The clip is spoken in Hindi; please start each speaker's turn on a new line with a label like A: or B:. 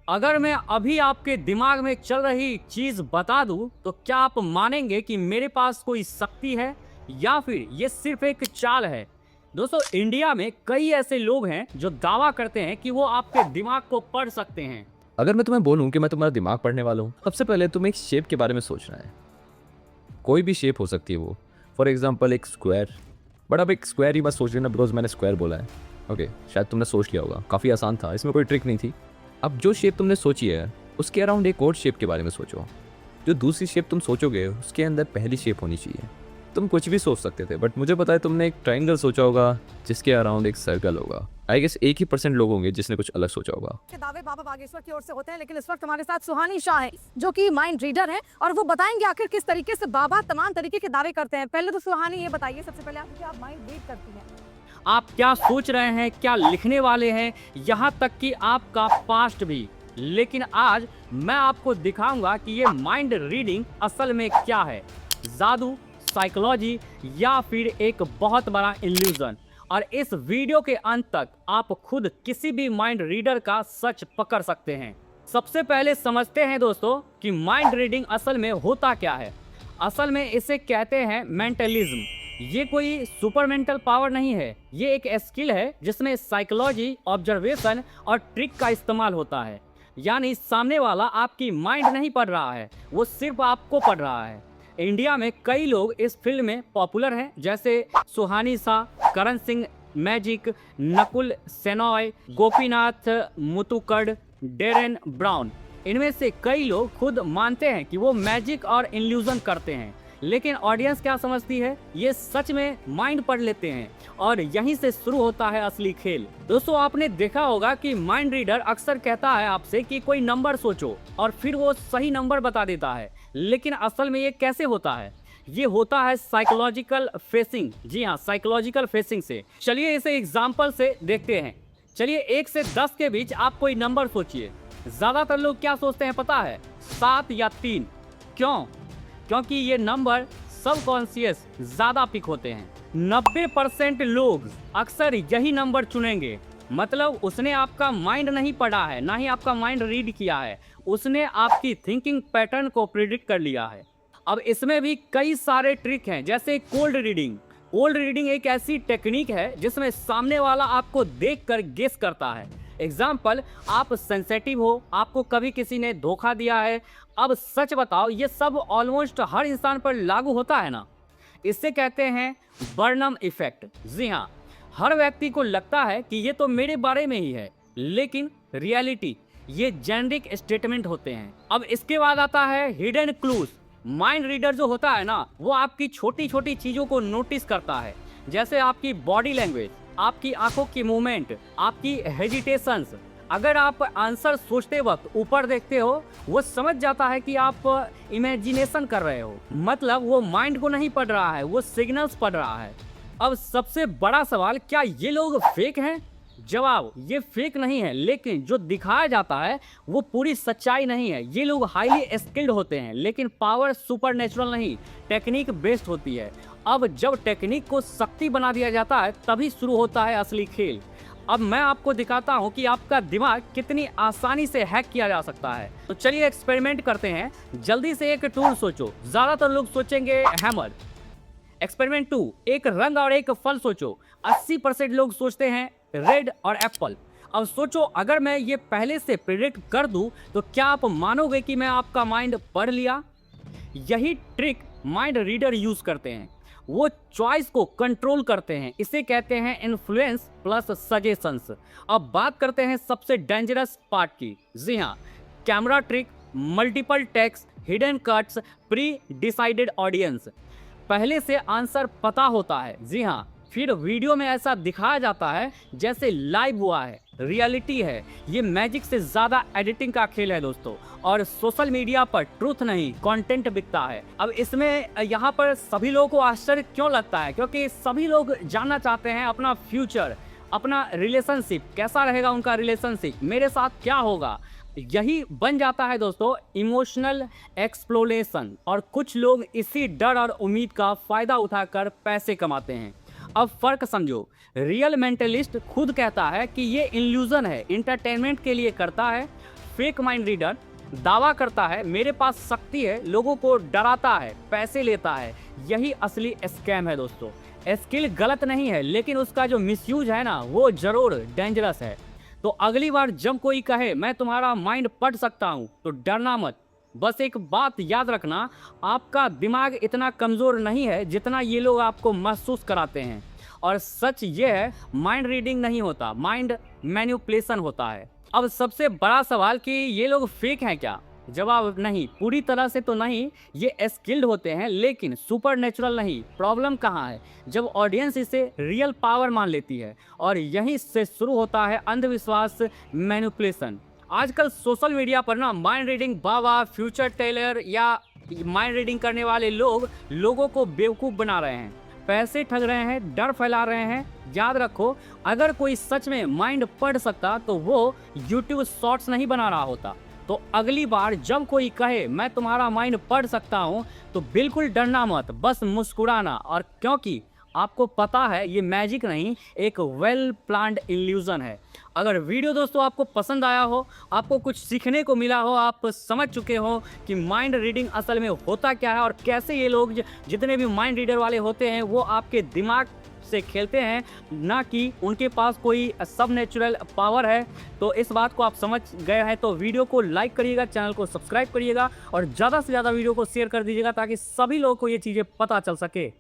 A: अगर मैं अभी आपके दिमाग में चल रही चीज बता दूं तो क्या आप मानेंगे कि मेरे पास कोई शक्ति है या फिर ये सिर्फ एक चाल है? दोस्तों, इंडिया में कई ऐसे लोग हैं जो दावा करते हैं कि वो आपके दिमाग को पढ़ सकते हैं।
B: अगर मैं तुम्हें बोलूं कि मैं तुम्हारा दिमाग पढ़ने वाला हूँ, सबसे पहले तुम्हें एक शेप के बारे में सोचना है। कोई भी शेप हो सकती है वो। फॉर एग्जाम्पल एक स्क्वायर। बट अब एक स्क्वायर ही बस सोच लेना बिकॉज मैंने स्क्वायर बोला है। ओके, शायद तुमने सोच लिया होगा, काफ़ी आसान था, इसमें कोई ट्रिक नहीं थी। अब जो शेप तुमने सोची है उसके अराउंड एक और शेप के बारे में सोचो। जो दूसरी शेप तुम सोचोगे उसके अंदर पहली शेप होनी चाहिए। तुम कुछ भी सोच सकते थे, बट मुझे पता है तुमने एक ट्रायंगल सोचा होगा जिसके अराउंड एक सर्कल होगा। आई गेस 1% लोग होंगे जिसने कुछ अलग सोचा होगा।
C: के दावे बाबा बागेश्वर की ओर से होते हैं, लेकिन इस वक्त हमारे साथ सुहानी शाह है जो कि माइंड रीडर है और वो बताएंगे आखिर किस तरीके से बाबा तमाम तरीके के दावे करते हैं। पहले तो सुहानी ये बताइए सबसे पहले आप माइंड रीड करती हैं।
A: आप क्या सोच रहे हैं, क्या लिखने वाले हैं, यहाँ तक कि आपका पास्ट भी। लेकिन आज मैं आपको दिखाऊंगा कि ये माइंड रीडिंग असल में क्या है, जादू, साइकोलॉजी या फिर एक बहुत बड़ा इल्यूजन। और इस वीडियो के अंत तक आप खुद किसी भी माइंड रीडर का सच पकड़ सकते हैं। सबसे पहले समझते हैं दोस्तों कि माइंड रीडिंग असल में होता क्या है। असल में इसे कहते हैं मेंटलिज्म। ये कोई सुपर मेंटल पावर नहीं है, ये एक स्किल है जिसमें साइकोलॉजी, ऑब्जर्वेशन और ट्रिक का इस्तेमाल होता है। यानी सामने वाला आपकी माइंड नहीं पढ़ रहा है, वो सिर्फ आपको पढ़ रहा है। इंडिया में कई लोग इस फील्ड में पॉपुलर हैं, जैसे Suhani Shah, Karan Singh Magic, Nakul Shenoy, Gopinath Muthukad, Derren Brown. इनमें से कई लोग खुद मानते हैं कि वो मैजिक और इल्यूजन करते हैं, लेकिन ऑडियंस क्या समझती है, ये सच में माइंड पढ़ लेते हैं। और यहीं से शुरू होता है असली खेल। दोस्तों, आपने देखा होगा कि माइंड रीडर अक्सर कहता है आपसे कि कोई नंबर सोचो और फिर वो सही नंबर बता देता है। लेकिन असल में ये कैसे होता है? ये होता है साइकोलॉजिकल फेसिंग। जी हाँ, साइकोलॉजिकल फेसिंग से। चलिए इसे एग्जाम्पल से देखते हैं। चलिए 1 से 10 के बीच आप कोई नंबर सोचिए। ज्यादातर लोग क्या सोचते हैं पता है? 7 या 3। क्यों? क्योंकि ये नंबर सबकॉन्शियस ज्यादा पिक होते हैं। 90% लोग अक्सर यही नंबर चुनेंगे। मतलब उसने आपका माइंड नहीं पढ़ा है, ना ही आपका माइंड रीड किया है, उसने आपकी थिंकिंग पैटर्न को प्रिडिक्ट कर लिया है। अब इसमें भी कई सारे ट्रिक हैं, जैसे कोल्ड रीडिंग। कोल्ड रीडिंग एक ऐसी टेक्निक है जिसमें सामने वाला आपको देखकर गेस करता है। एग्जाम्पल, आप सेंसेटिव हो, आपको कभी किसी ने धोखा दिया है। अब सच बताओ, ये सब ऑलमोस्ट हर इंसान पर लागू होता है ना? इससे कहते हैं बर्नम इफेक्ट। जी हाँ, हर व्यक्ति को लगता है कि ये तो मेरे बारे में ही है, लेकिन रियलिटी ये जेनरिक स्टेटमेंट होते हैं। अब इसके बाद आता है हिडन क्लूज। माइंड रीडर जो होता है ना, वो आपकी छोटी छोटी चीज़ों को नोटिस करता है, जैसे आपकी बॉडी लैंग्वेज, आपकी आंखों की मूवमेंट, आपकी हेजिटेशंस। अगर आप आंसर सोचते वक्त ऊपर देखते हो, वो समझ जाता है कि आप इमेजिनेशन कर रहे हो। मतलब वो माइंड को नहीं पढ़ रहा है, वो सिग्नल्स पढ़ रहा है। अब सबसे बड़ा सवाल, क्या ये लोग फेक हैं? जवाब, ये फेक नहीं है, लेकिन जो दिखाया जाता है वो पूरी सच्चाई नहीं है। ये लोग हाईली स्किल्ड होते हैं, लेकिन पावर सुपर नेचुरल नहीं, टेक्निक बेस्ड होती है। अब जब टेक्निक को शक्ति बना दिया जाता है, तभी शुरू होता है असली खेल। अब मैं आपको दिखाता हूं कि आपका दिमाग कितनी आसानी से हैक किया जा सकता है। तो चलिए एक्सपेरिमेंट करते हैं। जल्दी से एक टूल सोचो। ज्यादातर लोग सोचेंगे हैमर। एक्सपेरिमेंट 2, एक रंग और एक फल सोचो। 80% लोग सोचते हैं रेड और एप्पल। अब सोचो, अगर मैं ये पहले से प्रिडिक्ट कर दूं तो क्या आप मानोगे कि मैं आपका माइंड पढ़ लिया? यही ट्रिक माइंड रीडर यूज करते हैं। वो चॉइस को कंट्रोल करते हैं। इसे कहते हैं इन्फ्लुएंस प्लस सजेशंस। अब बात करते हैं सबसे डेंजरस पार्ट की। जी हाँ, camera trick, multiple text, hidden cuts, pre decided audience. पहले से आंसर पता होता है। जी हाँ, फिर वीडियो में ऐसा दिखाया जाता है जैसे लाइव हुआ है, रियलिटी है। ये मैजिक से ज़्यादा एडिटिंग का खेल है दोस्तों। और सोशल मीडिया पर ट्रूथ नहीं, कंटेंट बिकता है। अब इसमें यहाँ पर सभी लोगों को आश्चर्य क्यों लगता है? क्योंकि सभी लोग जानना चाहते हैं अपना फ्यूचर, अपना रिलेशनशिप कैसा रहेगा, उनका रिलेशनशिप मेरे साथ क्या होगा। यही बन जाता है दोस्तों इमोशनल एक्सप्लोरेशन। और कुछ लोग इसी डर और उम्मीद का फ़ायदा उठाकर पैसे कमाते हैं। अब फर्क समझो, रियल मेंटलिस्ट खुद कहता है कि ये इल्यूजन है, इंटरटेनमेंट के लिए करता है। फेक माइंड रीडर दावा करता है मेरे पास शक्ति है, लोगों को डराता है, पैसे लेता है, यही असली स्कैम है दोस्तों। स्किल गलत नहीं है, लेकिन उसका जो मिसयूज है ना वो जरूर डेंजरस है। तो अगली बार जब कोई कहे मैं तुम्हारा माइंड पढ़ सकता हूँ तो डरना मत। बस एक बात याद रखना, आपका दिमाग इतना कमज़ोर नहीं है जितना ये लोग आपको महसूस कराते हैं। और सच ये है, माइंड रीडिंग नहीं होता, माइंड मैनिपुलेशन होता है। अब सबसे बड़ा सवाल कि ये लोग फेक हैं क्या? जवाब नहीं, पूरी तरह से तो नहीं। ये स्किल्ड होते हैं लेकिन सुपर नेचुरल नहीं। प्रॉब्लम कहाँ है? जब ऑडियंस इसे रियल पावर मान लेती है, और यहीं से शुरू होता है अंधविश्वास, मैनिपुलेशन। आजकल सोशल मीडिया पर ना माइंड रीडिंग बाबा, फ्यूचर टेलर या माइंड रीडिंग करने वाले लोग लोगों को बेवकूफ़ बना रहे हैं, पैसे ठग रहे हैं, डर फैला रहे हैं। याद रखो, अगर कोई सच में माइंड पढ़ सकता तो वो यूट्यूब शॉर्ट्स नहीं बना रहा होता। तो अगली बार जब कोई कहे मैं तुम्हारा माइंड पढ़ सकता हूँ तो बिल्कुल डरना मत, बस मुस्कुराना। और क्योंकि आपको पता है ये मैजिक नहीं, एक वेल प्लान्ड इल्यूजन है। अगर वीडियो दोस्तों आपको पसंद आया हो, आपको कुछ सीखने को मिला हो, आप समझ चुके हो कि माइंड रीडिंग असल में होता क्या है और कैसे ये लोग जितने भी माइंड रीडर वाले होते हैं वो आपके दिमाग से खेलते हैं, ना कि उनके पास कोई सब नेचुरल पावर है। तो इस बात को आप समझ गए हैं तो वीडियो को लाइक करिएगा, चैनल को सब्सक्राइब करिएगा और ज़्यादा से ज़्यादा वीडियो को शेयर कर दीजिएगा ताकि सभी लोगों को ये चीज़ें पता चल सके।